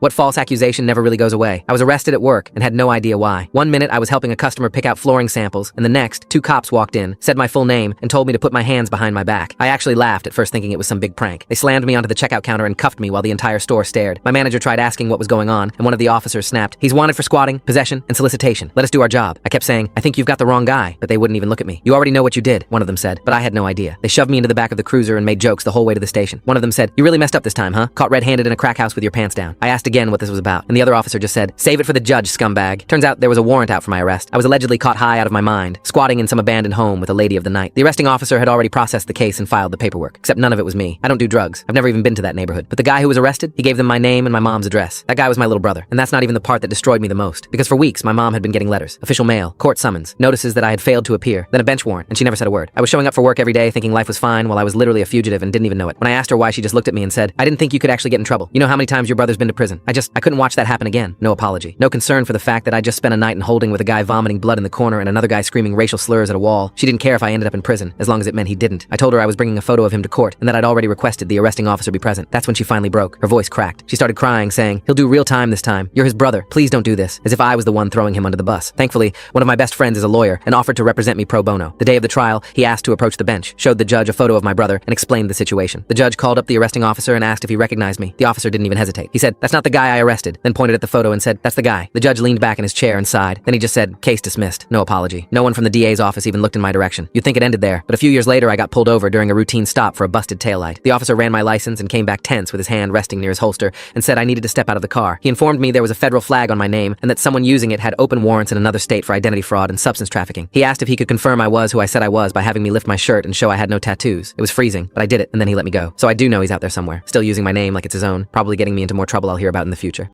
What false accusation never really goes away? I was arrested at work and had no idea why. One minute I was helping a customer pick out flooring samples, and the next, 2 cops walked in, said my full name, and told me to put my hands behind my back. I actually laughed at first thinking it was some big prank. They slammed me onto the checkout counter and cuffed me while the entire store stared. My manager tried asking what was going on, and one of the officers snapped, "He's wanted for squatting, possession, and solicitation. Let us do our job." I kept saying, "I think you've got the wrong guy," but they wouldn't even look at me. "You already know what you did," one of them said, but I had no idea. They shoved me into the back of the cruiser and made jokes the whole way to the station. One of them said, "You really messed up this time, huh? Caught red-handed in a crack house with your pants down." I asked again what this was about, and the other officer just said, "Save it for the judge, scumbag." Turns out there was a warrant out for my arrest. I was allegedly caught high out of my mind, squatting in some abandoned home with a lady of the night. The arresting officer had already processed the case and filed the paperwork, except none of it was me. I don't do drugs. I've never even been to that neighborhood. But the guy who was arrested, he gave them my name and my mom's address. That guy was my little brother. And that's not even the part that destroyed me the most. Because for weeks, my mom had been getting letters, official mail, court summons, notices that I had failed to appear, then a bench warrant, and she never said a word. I was showing up for work every day thinking life was fine while I was literally a fugitive and didn't even know it. When I asked her why, she just looked at me and said, "I didn't think you could actually get in trouble. You know how many times your brother's been to prison?" I couldn't watch that happen again. No apology. No concern for the fact that I just spent a night in holding with a guy vomiting blood in the corner and another guy screaming racial slurs at a wall. She didn't care if I ended up in prison, as long as it meant he didn't. I told her I was bringing a photo of him to court and that I'd already requested the arresting officer be present. That's when she finally broke. Her voice cracked. She started crying, saying, "He'll do real time this time. You're his brother. Please don't do this," as if I was the one throwing him under the bus. Thankfully, one of my best friends is a lawyer and offered to represent me pro bono. The day of the trial, he asked to approach the bench, showed the judge a photo of my brother, and explained the situation. The judge called up the arresting officer and asked if he recognized me. The officer didn't even hesitate. He said, "That's not the guy I arrested," then pointed at the photo and said, "That's the guy." The judge leaned back in his chair and sighed. Then he just said, "Case dismissed." No apology. No one from the DA's office even looked in my direction. You'd think it ended there, but a few years later I got pulled over during a routine stop for a busted taillight. The officer ran my license and came back tense with his hand resting near his holster and said I needed to step out of the car. He informed me there was a federal flag on my name and that someone using it had open warrants in another state for identity fraud and substance trafficking. He asked if he could confirm I was who I said I was by having me lift my shirt and show I had no tattoos. It was freezing, but I did it and then he let me go. So I do know he's out there somewhere, still using my name like it's his own, probably getting me into more trouble I'll hear about in the future.